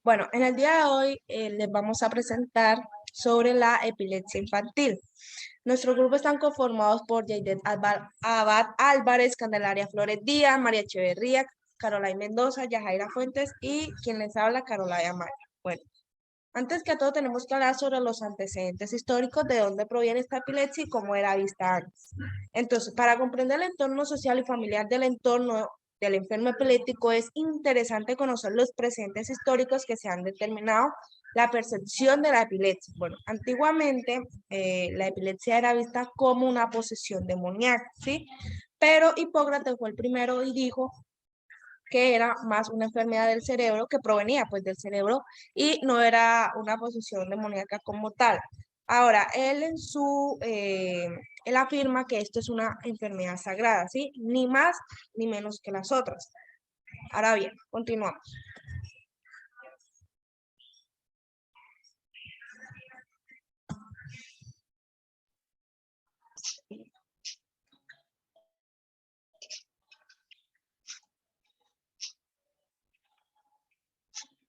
Bueno, en el día de hoy les vamos a presentar sobre la epilepsia infantil. Nuestro grupo están conformados por Yaidet Abad Álvarez, Candelaria Flores Díaz, María Echeverría, Carolina Mendoza, Yajaira Fuentes y quien les habla, Carolina Maya. Bueno, antes que todo tenemos que hablar sobre los antecedentes históricos de dónde proviene esta epilepsia y cómo era vista antes. Entonces, para comprender el entorno social y familiar del entorno del enfermo epiléptico es interesante conocer los presentes históricos que se han determinado la percepción de la epilepsia. Bueno, antiguamente la epilepsia era vista como una posesión demoníaca, ¿sí? Pero Hipócrates fue el primero y dijo que era más una enfermedad del cerebro que provenía pues del cerebro y no era una posesión demoníaca como tal. Ahora, él afirma que esto es una enfermedad sagrada, ¿sí? Ni más ni menos que las otras. Ahora bien, continuamos.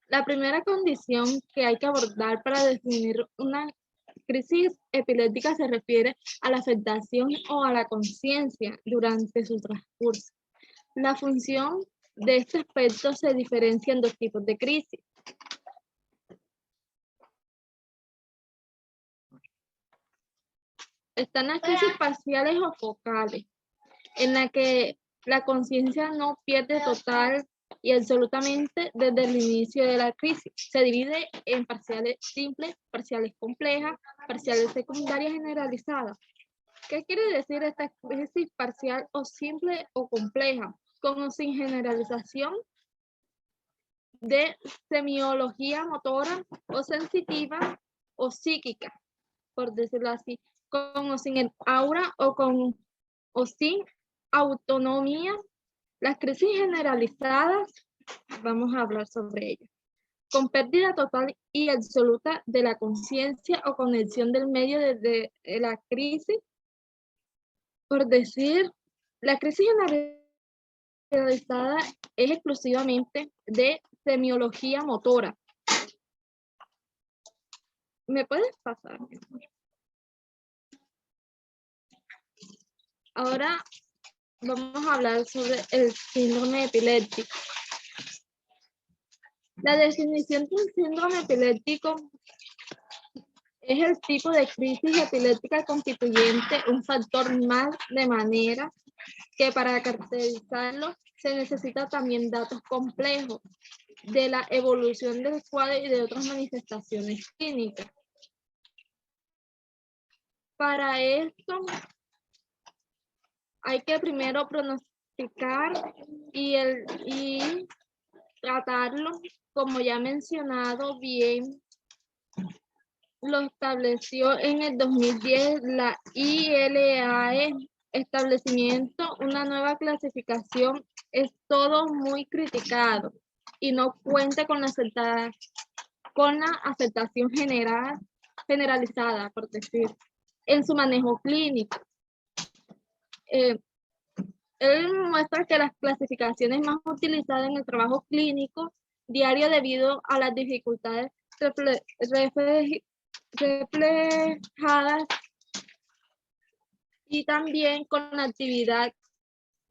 La primera condición que hay que abordar para definir una crisis epiléptica se refiere a la afectación o a la conciencia durante su transcurso. La función de este aspecto se diferencia en dos tipos de crisis. Están las crisis parciales o focales, en la que la conciencia no pierde total y absolutamente desde el inicio de la crisis. Se divide en parciales simples, parciales complejas, parciales secundarias generalizadas. ¿Qué quiere decir esta crisis parcial o simple o compleja? Con o sin generalización de semiología motora o sensitiva o psíquica, por decirlo así, con o sin el aura o con o sin autonomía. Las crisis generalizadas, vamos a hablar sobre ellas, con pérdida total y absoluta de la conciencia o conexión del medio desde la crisis, por decir, la crisis generalizada es exclusivamente de semiología motora. ¿Me puedes pasar? Ahora vamos a hablar sobre el síndrome epiléptico. La definición de un síndrome epiléptico es el tipo de crisis epiléptica constituyente un factor más, de manera que para caracterizarlo se necesita también datos complejos de la evolución del cuadro y de otras manifestaciones clínicas. Para esto hay que primero pronosticar y tratarlo, como ya mencionado bien, lo estableció en el 2010 la ILAE, establecimiento una nueva clasificación, es todo muy criticado y no cuenta con la aceptación generalizada, por decir, en su manejo clínico. Él muestra que las clasificaciones más utilizadas en el trabajo clínico diario debido a las dificultades reflejadas y también con la actividad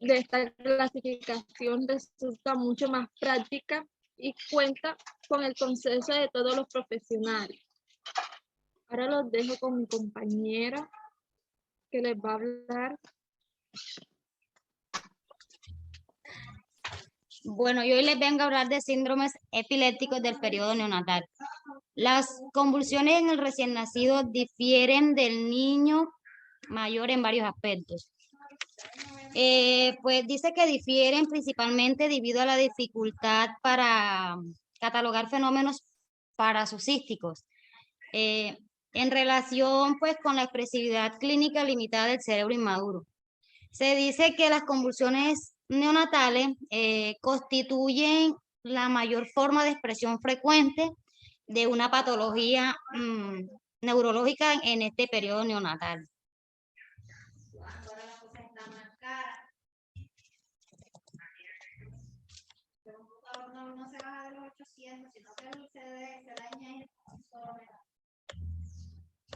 de esta clasificación resulta mucho más práctica y cuenta con el consenso de todos los profesionales. Ahora los dejo con mi compañera que les va a hablar. Bueno, yo hoy les vengo a hablar de síndromes epilépticos del periodo neonatal. Las convulsiones en el recién nacido difieren del niño mayor en varios aspectos. Pues dice que difieren principalmente debido a la dificultad para catalogar fenómenos parasústicos. En relación pues con la expresividad clínica limitada del cerebro inmaduro. Se dice que las convulsiones neonatales constituyen la mayor forma de expresión frecuente de una patología neurológica en este periodo neonatal.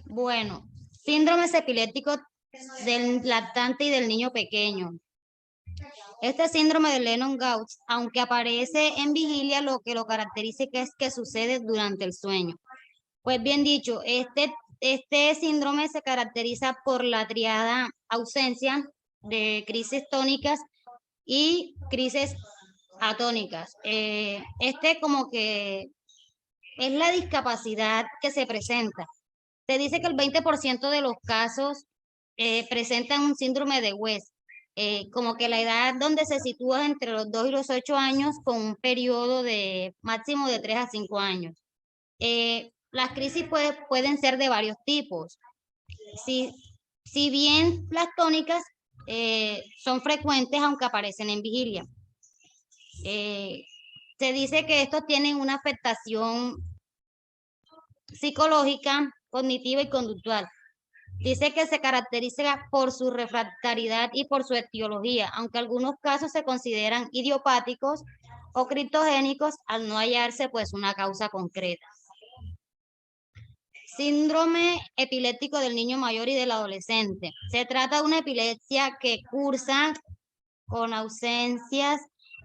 Bueno, síndromes epilépticos del lactante y del niño pequeño. Este síndrome de Lennon-Gautz, aunque aparece en vigilia, lo que lo caracteriza es que sucede durante el sueño. Pues bien dicho, este síndrome se caracteriza por la triada ausencia de crisis tónicas y crisis atónicas. Como que es la discapacidad que se presenta. Se dice que el 20% de los casos presentan un síndrome de West, como que la edad donde se sitúa entre los 2 y los 8 años con un periodo de máximo de 3 a 5 años. Las crisis pueden ser de varios tipos. Si bien las tónicas son frecuentes aunque aparecen en vigilia. Se dice que estos tienen una afectación psicológica, cognitiva y conductual. Dice que se caracteriza por su refractariedad y por su etiología, aunque algunos casos se consideran idiopáticos o criptogénicos al no hallarse pues una causa concreta. Síndrome epiléptico del niño mayor y del adolescente. Se trata de una epilepsia que cursa con ausencias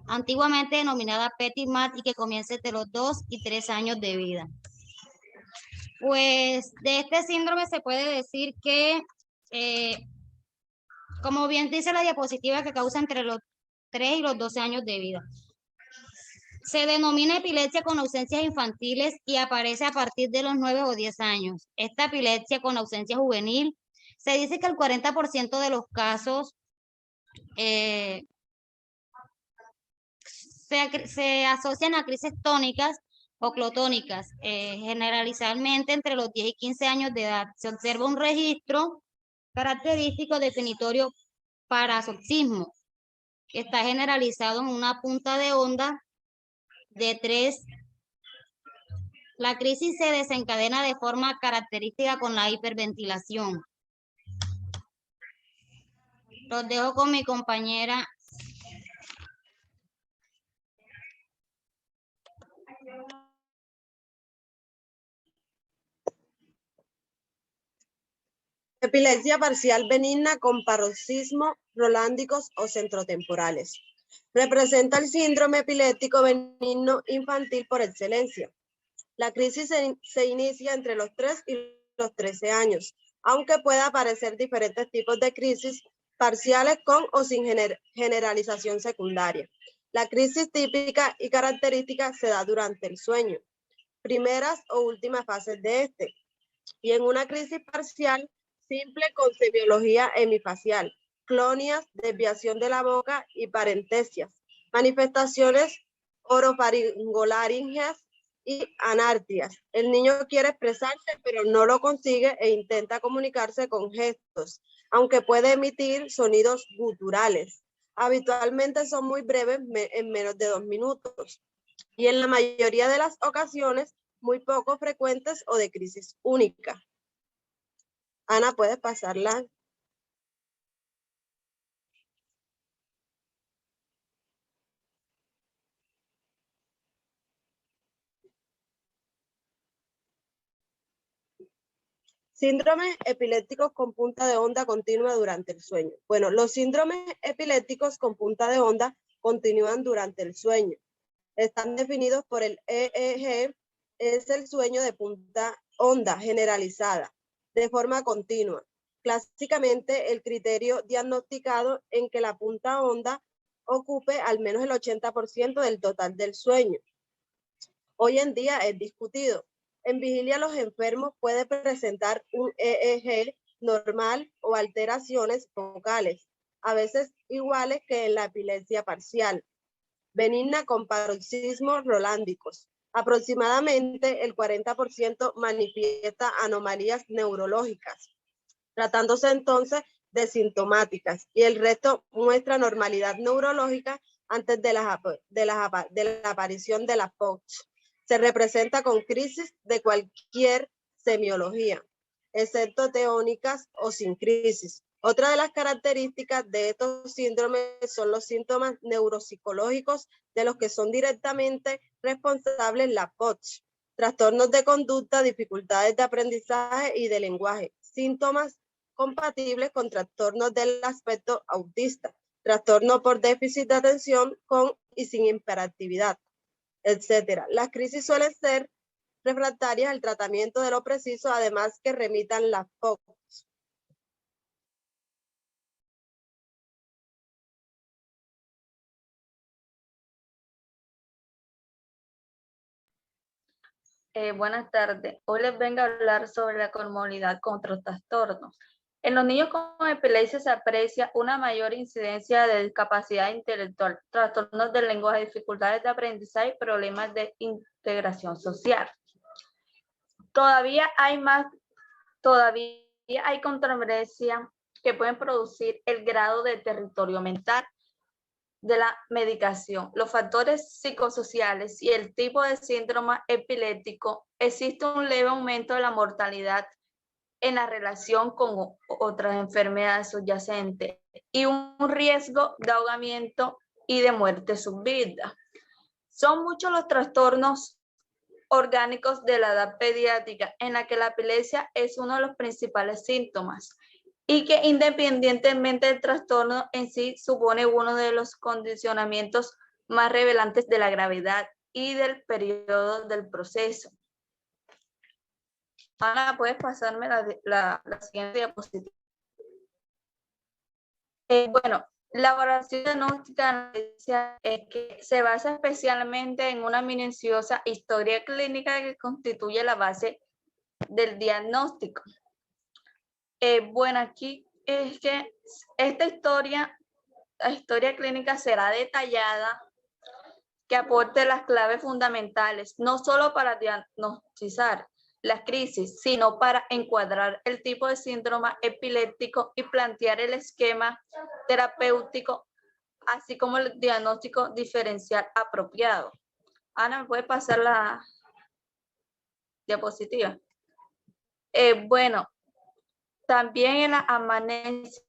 antiguamente denominada petit mat y que comienza entre los 2 y 3 años de vida. Pues de este síndrome se puede decir que, como bien dice la diapositiva, que causa entre los 3 y los 12 años de vida. Se denomina epilepsia con ausencias infantiles y aparece a partir de los 9 o 10 años. Esta epilepsia con ausencia juvenil, se dice que el 40% de los casos se asocian a crisis tónicas o clotónicas, generalizadamente entre los 10 y 15 años de edad. Se observa un registro característico definitorio paroxismo, que está generalizado en una punta de onda de 3. La crisis se desencadena de forma característica con la hiperventilación. Los dejo con mi compañera. Epilepsia parcial benigna con paroxismo rolándicos o centrotemporales. Representa el síndrome epiléptico benigno infantil por excelencia. La crisis se inicia entre los 3 y los 13 años, aunque pueda aparecer diferentes tipos de crisis parciales con o sin generalización secundaria. La crisis típica y característica se da durante el sueño, primeras o últimas fases de este, y en una crisis parcial simple con semiología hemifacial, clonias, desviación de la boca y parentesias, manifestaciones orofaringolaringeas y anartrias. El niño quiere expresarse, pero no lo consigue e intenta comunicarse con gestos, aunque puede emitir sonidos guturales. Habitualmente son muy breves, en menos de 2 minutos, y en la mayoría de las ocasiones muy poco frecuentes o de crisis única. Ana, ¿puedes pasarla? Síndromes epilépticos con punta de onda continua durante el sueño. Bueno, los síndromes epilépticos con punta de onda continúan durante el sueño. Están definidos por el EEG, es el sueño de punta onda generalizada, de forma continua. Clásicamente, el criterio diagnosticado en que la punta onda ocupe al menos el 80% del total del sueño. Hoy en día es discutido. En vigilia los enfermos pueden presentar un EEG normal o alteraciones focales, a veces iguales que en la epilepsia parcial benigna con paroxismos rolándicos. Aproximadamente el 40% manifiesta anomalías neurológicas, tratándose entonces de sintomáticas, y el resto muestra normalidad neurológica antes de la aparición de la POC. Se representa con crisis de cualquier semiología, excepto teónicas o sin crisis. Otra de las características de estos síndromes son los síntomas neuropsicológicos de los que son directamente responsables la POTS, trastornos de conducta, dificultades de aprendizaje y de lenguaje, síntomas compatibles con trastornos del aspecto autista, trastorno por déficit de atención con y sin hiperactividad, etc. Las crisis suelen ser refractarias al tratamiento de lo preciso, además que remitan las POTS. Buenas tardes. Hoy les vengo a hablar sobre la comorbilidad con otros trastornos. En los niños con epilepsia se aprecia una mayor incidencia de discapacidad intelectual, trastornos del lenguaje, dificultades de aprendizaje y problemas de integración social. Todavía hay controversia que pueden producir el grado de territorio mental de la medicación, los factores psicosociales y el tipo de síndrome epiléptico. Existe un leve aumento de la mortalidad en la relación con otras enfermedades subyacentes y un riesgo de ahogamiento y de muerte súbita. Son muchos los trastornos orgánicos de la edad pediátrica en la que la epilepsia es uno de los principales síntomas y que independientemente del trastorno en sí supone uno de los condicionamientos más revelantes de la gravedad y del periodo del proceso. Ana, ¿puedes pasarme la siguiente diapositiva? Bueno, la valoración diagnóstica es que se basa especialmente en una minuciosa historia clínica que constituye la base del diagnóstico. Bueno, aquí es que esta la historia clínica será detallada, que aporte las claves fundamentales, no solo para diagnosticar las crisis, sino para encuadrar el tipo de síndrome epiléptico y plantear el esquema terapéutico, así como el diagnóstico diferencial apropiado. Ana, ¿me puede pasar la diapositiva? Bueno, también en la amnesia,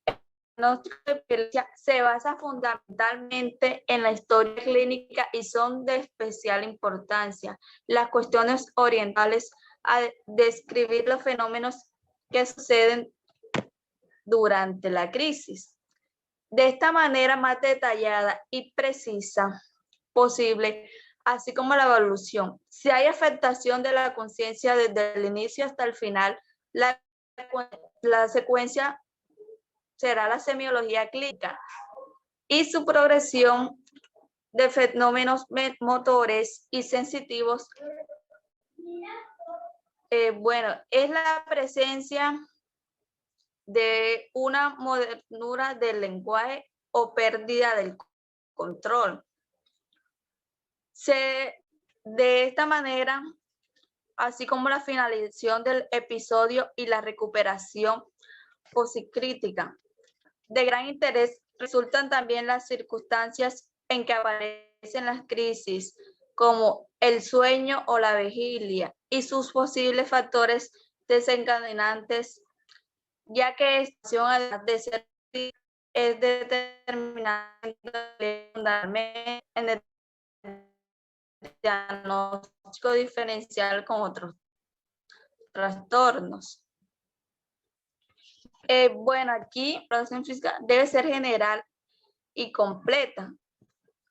el diagnóstico de epilepsia se basa fundamentalmente en la historia clínica y son de especial importancia las cuestiones orientales a describir los fenómenos que suceden durante la crisis. De esta manera más detallada y precisa posible, así como la evolución. Si hay afectación de la conciencia desde el inicio hasta el final, la secuencia será la semiología clínica y su progresión de fenómenos motores y sensitivos. Bueno, es la presencia de una modernura del lenguaje o pérdida del control. De esta manera, así como la finalización del episodio y la recuperación posicrítica. De gran interés resultan también las circunstancias en que aparecen las crisis, como el sueño o la vigilia, y sus posibles factores desencadenantes, ya que esta acción, además de ser es determinante en el diagnóstico diferencial con otros trastornos. Bueno, aquí la evaluación física debe ser general y completa.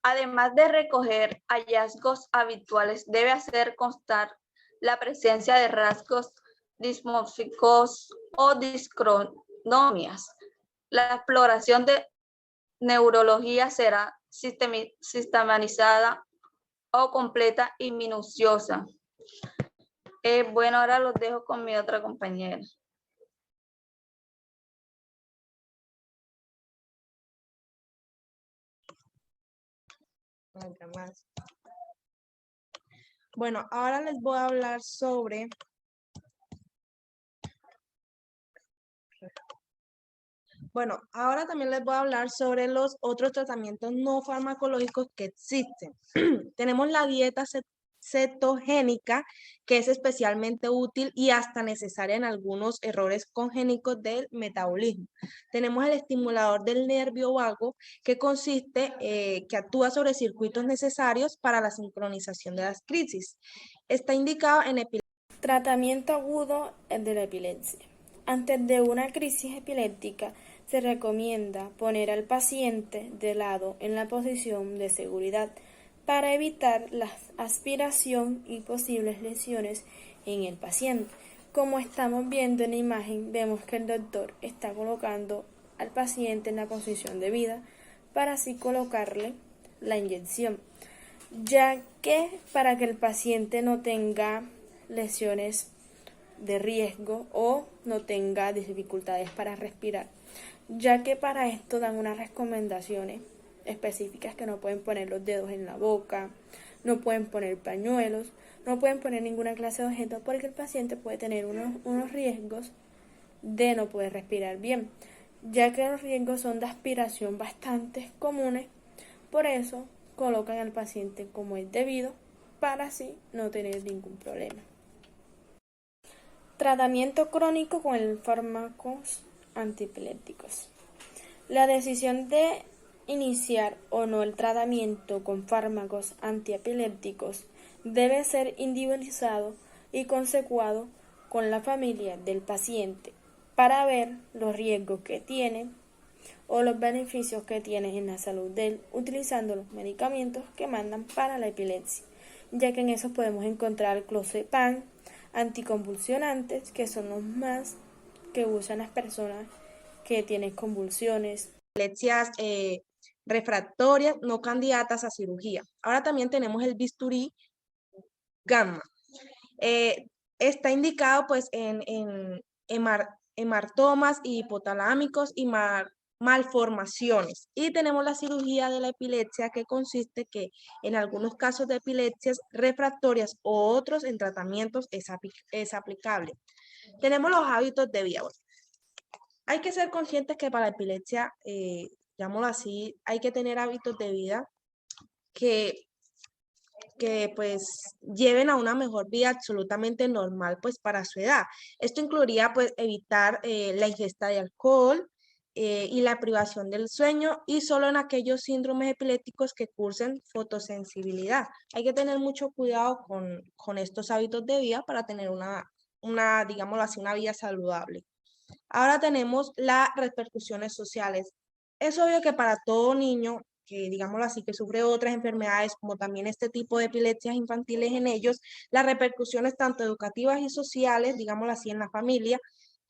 Además de recoger hallazgos habituales, debe hacer constar la presencia de rasgos dismórficos o discronomias. La exploración de neurología será sistematizada o completa y minuciosa. Bueno, ahora los dejo con mi otra compañera. Bueno, ahora les voy a hablar sobre ahora también les voy a hablar sobre los otros tratamientos no farmacológicos que existen. Tenemos la dieta cetogénica, que es especialmente útil y hasta necesaria en algunos errores congénicos del metabolismo. Tenemos el estimulador del nervio vago, que que actúa sobre circuitos necesarios para la sincronización de las crisis. Está indicado en epilepsia. Tratamiento agudo de la epilepsia. Antes de una crisis epiléptica, se recomienda poner al paciente de lado en la posición de seguridad para evitar la aspiración y posibles lesiones en el paciente. Como estamos viendo en la imagen, vemos que el doctor está colocando al paciente en la posición debida para así colocarle la inyección, ya que para que el paciente no tenga lesiones de riesgo o no tenga dificultades para respirar, ya que para esto dan unas recomendaciones específicas que no pueden poner los dedos en la boca, no pueden poner pañuelos, no pueden poner ninguna clase de objeto porque el paciente puede tener unos riesgos de no poder respirar bien, ya que los riesgos son de aspiración bastante comunes. Por eso colocan al paciente como es debido para así no tener ningún problema. Tratamiento crónico con fármacos antiepilépticos. La decisión de iniciar o no el tratamiento con fármacos antiepilépticos debe ser individualizado y consecuado con la familia del paciente para ver los riesgos que tiene o los beneficios que tiene en la salud de él utilizando los medicamentos que mandan para la epilepsia, ya que en esos podemos encontrar clozapam, anticonvulsionantes, que son los más que usan las personas que tienen convulsiones. Epilepsias refractorias no candidatas a cirugía. Ahora también tenemos el bisturí gamma. Está indicado pues en hemartomas hipotalámicos y malformaciones. Y tenemos la cirugía de la epilepsia, que consiste que en algunos casos de epilepsias refractorias o otros en tratamientos es aplicable. Tenemos los hábitos de vida. Bueno, hay que ser conscientes que para la epilepsia, llamémoslo así, hay que tener hábitos de vida que pues lleven a una mejor vida absolutamente normal pues para su edad. Esto incluiría pues evitar la ingesta de alcohol y la privación del sueño, y solo en aquellos síndromes epilépticos que cursen fotosensibilidad. Hay que tener mucho cuidado con estos hábitos de vida para tener una, digámoslo así, una vida saludable. Ahora tenemos las repercusiones sociales. Es obvio que para todo niño que, digámoslo así, que sufre otras enfermedades, como también este tipo de epilepsias infantiles en ellos, las repercusiones tanto educativas y sociales, digámoslo así, en la familia,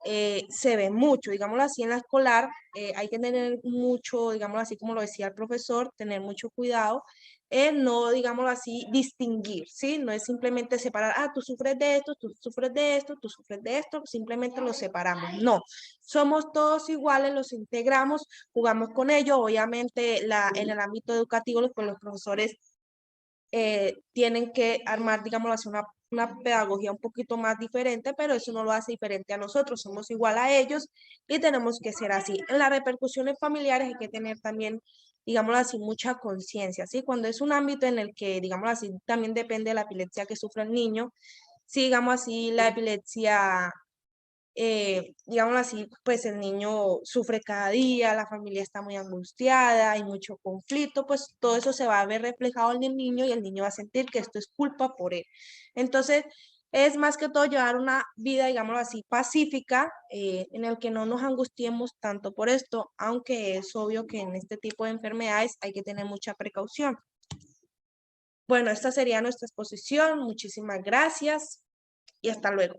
se ven mucho. Digámoslo así, en la escolar hay que tener mucho, digámoslo así, como lo decía el profesor, tener mucho cuidado en no, digámoslo así, distinguir, ¿sí? No es simplemente separar, tú sufres de esto, tú sufres de esto, tú sufres de esto, simplemente los separamos. No, somos todos iguales, los integramos, jugamos con ellos. Obviamente en el ámbito educativo los profesores tienen que armar, digámoslo así, una pedagogía un poquito más diferente, pero eso no lo hace diferente a nosotros, somos igual a ellos y tenemos que ser así. En las repercusiones familiares hay que tener también, digámoslo así, mucha conciencia, ¿sí? Cuando es un ámbito en el que, digámoslo así, también depende de la epilepsia que sufre el niño, si digamos así, la epilepsia digámoslo así, pues el niño sufre cada día, la familia está muy angustiada, hay mucho conflicto, pues todo eso se va a ver reflejado en el niño y el niño va a sentir que esto es culpa por él. Entonces, es más que todo llevar una vida, digámoslo así, pacífica, en el que no nos angustiemos tanto por esto, aunque es obvio que en este tipo de enfermedades hay que tener mucha precaución. Bueno, esta sería nuestra exposición. Muchísimas gracias y hasta luego.